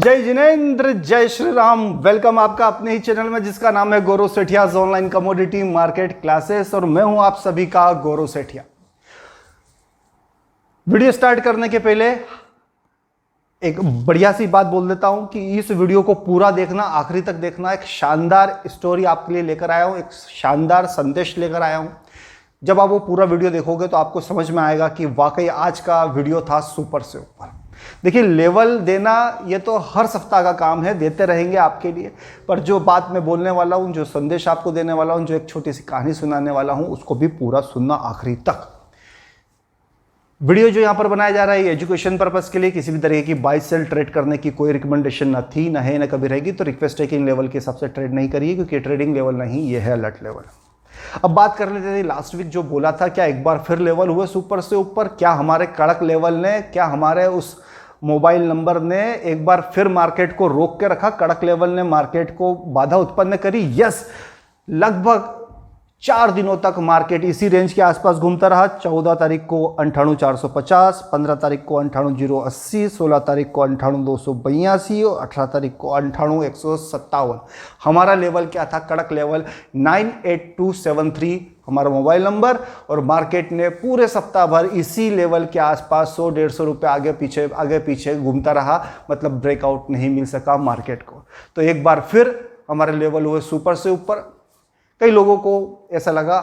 जय जिनेंद्र, जय श्री राम। वेलकम आपका अपने ही चैनल में जिसका नाम है गौरव सेठियाज ऑनलाइन कमोडिटी मार्केट क्लासेस और मैं हूं आप सभी का गौरव सेठिया। वीडियो स्टार्ट करने के पहले एक बढ़िया सी बात बोल देता हूं कि इस वीडियो को पूरा देखना, आखिरी तक देखना। एक शानदार स्टोरी आपके लिए लेकर आया हूं, एक शानदार संदेश लेकर आया हूं। जब आप वो पूरा वीडियो देखोगे तो आपको समझ में आएगा कि वाकई आज का वीडियो था सुपर से ऊपर। देखिए, लेवल देना ये तो हर सप्ताह का काम है, देते रहेंगे आपके लिए। पर जो बात मैं बोलने वाला हूं, जो संदेश आपको देने वाला हूं, जो एक छोटी सी कहानी सुनाने वाला हूं, उसको भी पूरा सुनना आखिरी तक। वीडियो जो यहां पर बनाया जा रहा है एजुकेशन पर्पस के लिए, किसी भी तरह की बाय सेल ट्रेड करने की कोई रिकमेंडेशन न थी, न है, न कभी रहेगी। तो रिक्वेस्ट है कि इन लेवल के हिसाब से ट्रेड नहीं करिए, क्योंकि ट्रेडिंग लेवल नहीं, ये है अलर्ट लेवल। अब बात कर लेते थे, लास्ट वीक जो बोला था, क्या एक बार फिर लेवल हुए सुपर से ऊपर? क्या हमारे कड़क लेवल ने, क्या हमारे उस मोबाइल नंबर ने एक बार फिर मार्केट को रोक के रखा? कड़क लेवल ने मार्केट को बाधा उत्पन्न करी। यस, लगभग 4 दिनों तक मार्केट इसी रेंज के आसपास घूमता रहा। 14 तारीख को 98,450, 15 तारीख को 98,080, 16 तारीख को 98,282 और 18 तारीख को 98,157। हमारा लेवल क्या था? कड़क लेवल 98273 हमारा मोबाइल नंबर। और मार्केट ने पूरे सप्ताह भर इसी लेवल के आसपास 100-150 रुपये आगे पीछे घूमता रहा। मतलब ब्रेकआउट नहीं मिल सका मार्केट को। तो एक बार फिर हमारे लेवल हुए सुपर से ऊपर। कई लोगों को ऐसा लगा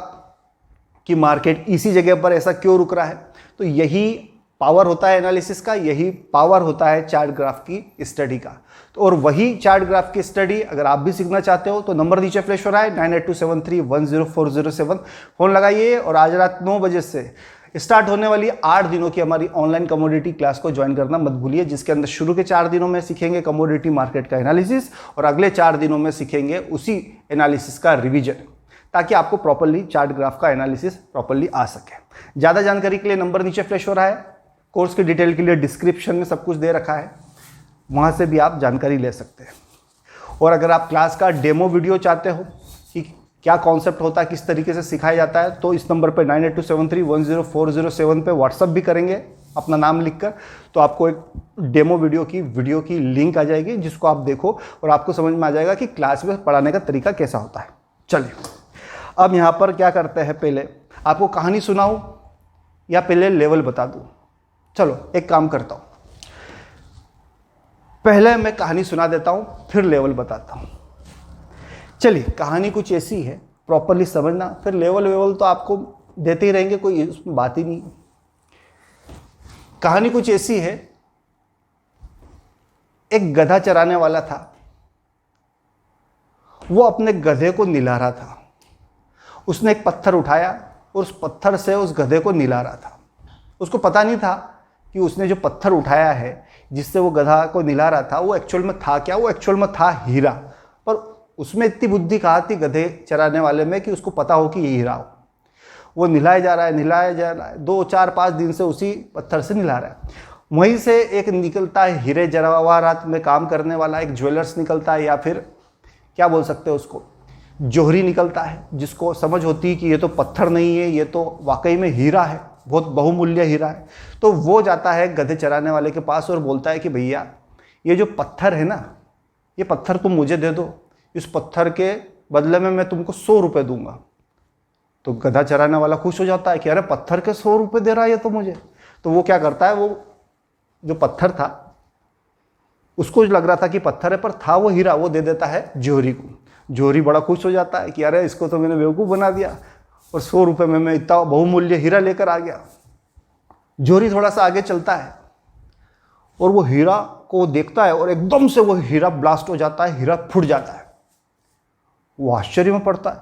कि मार्केट इसी जगह पर ऐसा क्यों रुक रहा है। तो यही पावर होता है एनालिसिस का, यही पावर होता है चार्ट ग्राफ की स्टडी का। तो और वही चार्ट ग्राफ की स्टडी अगर आप भी सीखना चाहते हो तो नंबर नीचे फ्लैश हो रहा है 9827310407। फोन लगाइए और आज रात 9 बजे से स्टार्ट होने वाली 8 दिनों की हमारी ऑनलाइन कमोडिटी क्लास को ज्वाइन करना मत भूलिए, जिसके अंदर शुरू के 4 दिनों में सीखेंगे कमोडिटी मार्केट का एनालिसिस और अगले 4 दिनों में सीखेंगे उसी एनालिसिस का रिवीजन, ताकि आपको प्रॉपर्ली चार्ट ग्राफ का एनालिसिस प्रॉपर्ली आ सके। ज़्यादा जानकारी के लिए नंबर नीचे फ्लैश हो रहा है। कोर्स की डिटेल के लिए डिस्क्रिप्शन में सब कुछ दे रखा है, वहाँ से भी आप जानकारी ले सकते हैं। और अगर आप क्लास का डेमो वीडियो चाहते हो कि क्या कॉन्सेप्ट होता है, किस तरीके से सिखाया जाता है, तो इस नंबर पर 9827310407 पे व्हाट्सअप भी करेंगे अपना नाम लिखकर, तो आपको एक डेमो वीडियो की लिंक आ जाएगी, जिसको आप देखो और आपको समझ में आ जाएगा कि क्लास में पढ़ाने का तरीका कैसा होता है। चलिए, अब यहाँ पर क्या करते हैं, पहले आपको कहानी सुनाऊँ या पहले लेवल बता दूँ? चलो एक काम करता हूँ, पहले मैं कहानी सुना देता हूँ, फिर लेवल बताता हूँ। चलिए, कहानी कुछ ऐसी है, प्रॉपर्ली समझना, फिर लेवल तो आपको देते ही रहेंगे, कोई इसमें बात ही नहीं। कहानी कुछ ऐसी है, एक गधा चराने वाला था। वो अपने गधे को निला रहा था। उसने एक पत्थर उठाया और उस पत्थर से उस गधे को निला रहा था। उसको पता नहीं था कि उसने जो पत्थर उठाया है जिससे वो गधा को निला रहा था, वो एक्चुअल में था क्या? वो एक्चुअल में था हीरा। पर उसमें इतनी बुद्धि कहाँ थी गधे चराने वाले में कि उसको पता हो कि ये हीरा हो। वो निलाया जा रहा है 2, 4, 5 दिन से उसी पत्थर से निला रहा है। वहीं से एक निकलता है हीरे जवाहरात में काम करने वाला एक ज्वेलर्स निकलता है, या फिर क्या बोल सकते हैं उसको, जोहरी निकलता है, जिसको समझ होती है कि ये तो पत्थर नहीं है, ये तो वाकई में हीरा है, बहुत बहुमूल्य हीरा है। तो वो जाता है गधे चराने वाले के पास और बोलता है कि भैया, ये जो पत्थर है ना, ये पत्थर तुम मुझे दे दो, इस पत्थर के बदले में मैं तुमको 100 रुपये दूंगा। तो गधा चराने वाला खुश हो जाता है कि अरे पत्थर के 100 रुपये दे रहा है ये तो मुझे। तो वो क्या करता है, वो जो पत्थर था उसको लग रहा था कि पत्थर है, पर था वो हीरा, वो दे देता है जोहरी को। जोहरी बड़ा खुश हो जाता है कि अरे इसको तो मैंने बेवकूफ़ बना दिया और 100 रुपये में मैं इतना बहुमूल्य हीरा लेकर आ गया। जोहरी थोड़ा सा आगे चलता है और वो हीरा को देखता है और एकदम से वो हीरा ब्लास्ट हो जाता है, हीरा फूट जाता है। वो आश्चर्य में पड़ता है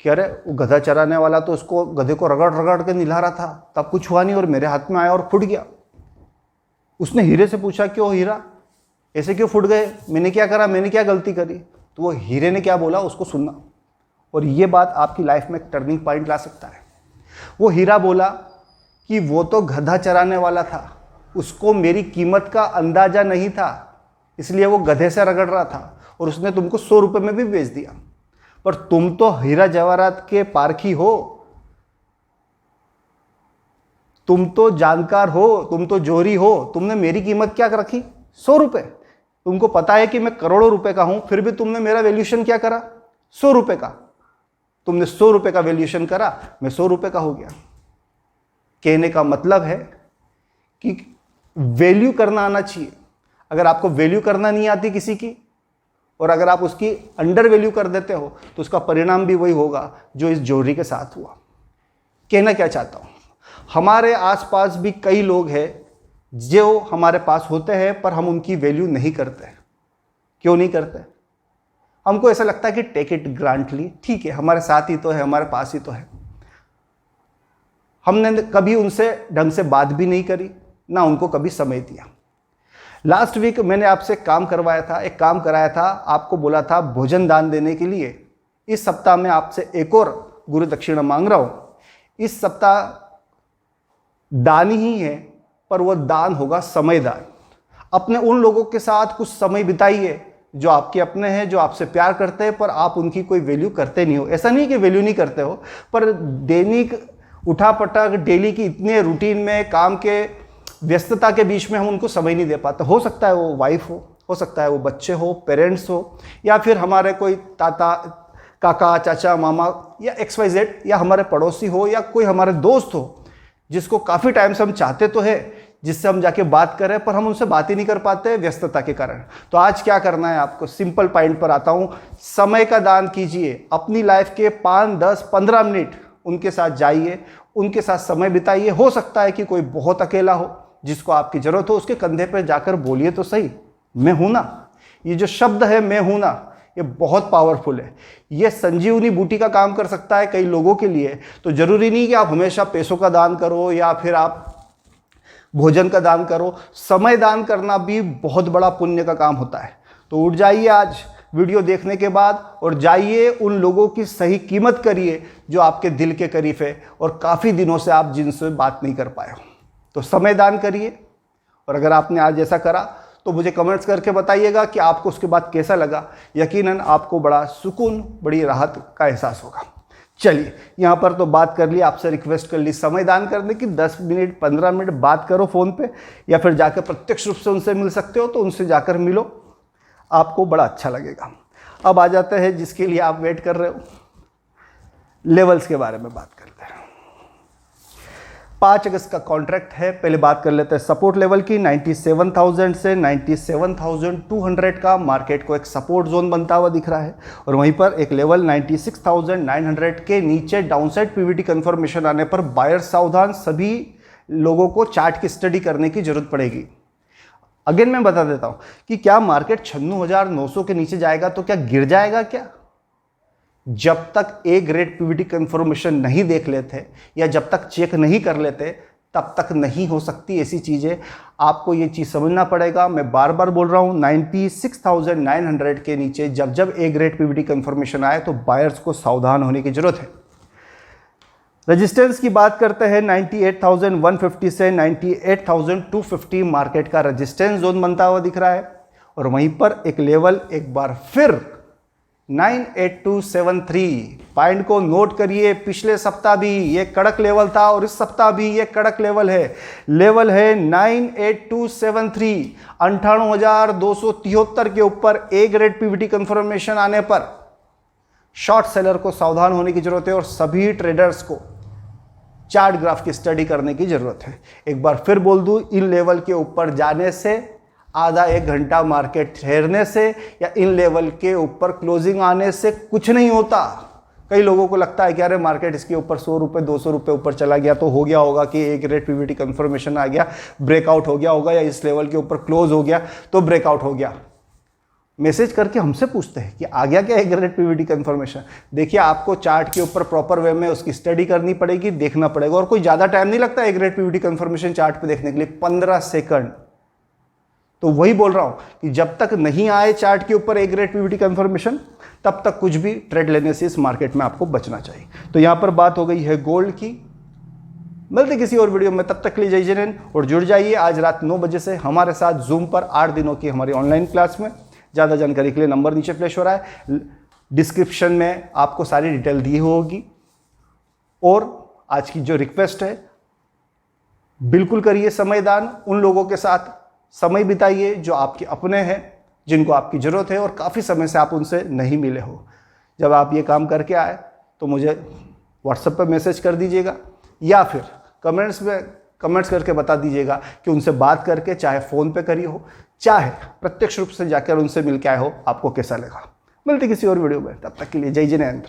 कि अरे वो गधा चराने वाला तो उसको गधे को रगड़ रगड़ के निला रहा था, तब कुछ हुआ नहीं, और मेरे हाथ में आया और फूट गया। उसने हीरे से पूछा, क्यों हीरा, ऐसे क्यों फूट गए? मैंने क्या करा, मैंने क्या गलती करी? तो वो हीरे ने क्या बोला उसको सुनना, और ये बात आपकी लाइफ में एक टर्निंग पॉइंट ला सकता है। वो हीरा बोला कि वो तो गधा चराने वाला था, उसको मेरी कीमत का अंदाजा नहीं था, इसलिए वो गधे से रगड़ रहा था और उसने तुमको 100 रुपये में भी बेच दिया। पर तुम तो हीरा जवाहरात के पारखी हो, तुम तो जानकार हो, तुम तो जोहरी हो, तुमने मेरी कीमत क्या रखी? 100 रुपये। तुमको पता है कि मैं करोड़ों रुपए का हूं, फिर भी तुमने मेरा वैल्यूएशन क्या करा? 100 रुपए का। तुमने 100 रुपए का वैल्यूएशन करा, मैं 100 रुपए का हो गया। कहने का मतलब है कि वैल्यू करना आना चाहिए। अगर आपको वैल्यू करना नहीं आती किसी की, और अगर आप उसकी अंडर वैल्यू कर देते हो, तो उसका परिणाम भी वही होगा जो इस ज्वेलरी के साथ हुआ। कहना क्या चाहता हूं, हमारे आसपास भी कई लोग हैं जो हमारे पास होते हैं, पर हम उनकी वैल्यू नहीं करते। क्यों नहीं करते? हमको ऐसा लगता है कि टेक इट ग्रांटली, ठीक है, हमारे साथ ही तो है, हमारे पास ही तो है। हमने कभी उनसे ढंग से बात भी नहीं करी, ना उनको कभी समय दिया। लास्ट वीक मैंने आपसे काम करवाया था, एक काम कराया था, आपको बोला था भोजन दान देने के लिए। इस सप्ताह में आपसे एक और गुरु दक्षिणा मांग रहा हूं। इस सप्ताह दान ही है, पर वह दान होगा समय दान। अपने उन लोगों के साथ कुछ समय बिताइए जो आपके अपने हैं, जो आपसे प्यार करते हैं, पर आप उनकी कोई वैल्यू करते नहीं हो। ऐसा नहीं कि वैल्यू नहीं करते हो, पर दैनिक उठापटक डेली की इतने रूटीन में, काम के व्यस्तता के बीच में हम उनको समय नहीं दे पाते। हो सकता है वो वाइफ हो सकता है वो बच्चे हो, पेरेंट्स हो, या फिर हमारे कोई ताता, काका, चाचा, मामा, या XYZ, या हमारे पड़ोसी हो, या कोई हमारे दोस्त हो जिसको काफ़ी टाइम से हम चाहते तो है, जिससे हम जाके बात करें, पर हम उनसे बात ही नहीं कर पाते व्यस्तता के कारण। तो आज क्या करना है आपको, सिंपल पॉइंट पर आता हूँ। समय का दान कीजिए। अपनी लाइफ के 5, 10, 15 मिनट उनके साथ जाइए, उनके साथ समय बिताइए। हो सकता है कि कोई बहुत अकेला हो, जिसको आपकी जरूरत हो, उसके कंधे पर जाकर बोलिए तो सही, मैं हूं ना। ये जो शब्द है मैं हूं ना, ये बहुत पावरफुल है। ये संजीवनी बूटी का काम कर सकता है कई लोगों के लिए। तो जरूरी नहीं कि आप हमेशा पैसों का दान करो या फिर आप भोजन का दान करो। समय दान करना भी बहुत बड़ा पुण्य का काम होता है। तो उठ जाइए आज वीडियो देखने के बाद और जाइए उन लोगों की सही कीमत करिए जो आपके दिल के करीब है और काफ़ी दिनों से आप जिनसे बात नहीं कर पाए हो। तो समय दान करिए। और अगर आपने आज ऐसा करा तो मुझे कमेंट्स करके बताइएगा कि आपको उसके बाद कैसा लगा। यकीनन आपको बड़ा सुकून, बड़ी राहत का एहसास होगा। चलिए, यहाँ पर तो बात कर ली, आपसे रिक्वेस्ट कर ली समय दान करने की। 10 मिनट 15 मिनट बात करो फ़ोन पे, या फिर जाकर प्रत्यक्ष रूप से उनसे मिल सकते हो तो उनसे जाकर मिलो, आपको बड़ा अच्छा लगेगा। अब आ जाते हैं जिसके लिए आप वेट कर रहे हो, लेवल्स के बारे में बात करते हैं। 5 अगस्त का कॉन्ट्रैक्ट है। पहले बात कर लेते हैं सपोर्ट लेवल की। 97,000 से 97,200 का मार्केट को एक सपोर्ट जोन बनता हुआ दिख रहा है, और वहीं पर एक लेवल 96,900 के नीचे डाउनसाइड पीवीटी कंफर्मेशन आने पर बायर सावधान। सभी लोगों को चार्ट की स्टडी करने की जरूरत पड़ेगी। अगेन मैं बता देता हूं कि क्या मार्केट 96,900 के नीचे जाएगा तो क्या गिर जाएगा? क्या जब तक ए ग्रेड पीवीटी कंफर्मेशन नहीं देख लेते या जब तक चेक नहीं कर लेते तब तक नहीं हो सकती ऐसी चीज़ें। आपको ये चीज़ समझना पड़ेगा। मैं बार बार बोल रहा हूँ, 96,900 के नीचे जब जब ए ग्रेड पीवीटी कंफर्मेशन आए तो बायर्स को सावधान होने की जरूरत है। रेजिस्टेंस की बात करते हैं, 98,150 से 98,250 मार्केट का रेजिस्टेंस जोन बनता हुआ दिख रहा है, और वहीं पर एक लेवल एक बार फिर 98273 पॉइंट को नोट करिए। पिछले सप्ताह भी ये कड़क लेवल था और इस सप्ताह भी ये कड़क लेवल है। लेवल है 98273। 98,273 के ऊपर ए ग्रेड पीवीटी कंफर्मेशन आने पर शॉर्ट सेलर को सावधान होने की जरूरत है और सभी ट्रेडर्स को चार्ट ग्राफ की स्टडी करने की जरूरत है। एक बार फिर बोल दूं, इन लेवल के ऊपर जाने से, आधा एक घंटा मार्केट ठहरने से या इन लेवल के ऊपर क्लोजिंग आने से कुछ नहीं होता। कई लोगों को लगता है कि अरे मार्केट इसके ऊपर 100 रुपये 200 रुपये ऊपर चला गया तो हो गया होगा कि एक ग्रेड पीवीटी कंफर्मेशन आ गया, ब्रेकआउट हो गया होगा, या इस लेवल के ऊपर क्लोज हो गया तो ब्रेकआउट हो गया। मैसेज करके हमसे पूछते हैं कि आ गया क्या एक ग्रेड पीवीटी कंफर्मेशन। देखिए, आपको चार्ट के ऊपर प्रॉपर वे में उसकी स्टडी करनी पड़ेगी, देखना पड़ेगा, और कोई ज़्यादा टाइम नहीं लगता एक ग्रेड पीवीटी कंफर्मेशन चार्ट पे देखने के लिए, 15 सेकंड। तो वही बोल रहा हूं कि जब तक नहीं आए चार्ट के ऊपर एक ग्रेड पीवीटी कंफर्मेशन, तब तक कुछ भी ट्रेड लेने से इस मार्केट में आपको बचना चाहिए। तो यहां पर बात हो गई है गोल्ड की। मिलते किसी और वीडियो में, तब तक के लिए जय जैन, और जुड़ जाइए आज रात 9 बजे से हमारे साथ जूम पर 8 दिनों की हमारी ऑनलाइन क्लास में। ज़्यादा जानकारी के लिए नंबर नीचे फ्लैश हो रहा है, डिस्क्रिप्शन में आपको सारी डिटेल दी होगी। और आज की जो रिक्वेस्ट है, बिल्कुल करिए समय दान। उन लोगों के साथ समय बिताइए जो आपके अपने हैं, जिनको आपकी ज़रूरत है और काफ़ी समय से आप उनसे नहीं मिले हो। जब आप ये काम करके आए तो मुझे व्हाट्सएप पर मैसेज कर दीजिएगा या फिर कमेंट्स करके बता दीजिएगा कि उनसे बात करके, चाहे फ़ोन पे करी हो चाहे प्रत्यक्ष रूप से जाकर उनसे मिल के आए हो, आपको कैसा लगा। मिलते किसी और वीडियो में, तब तक के लिए जय जिनेंद्र।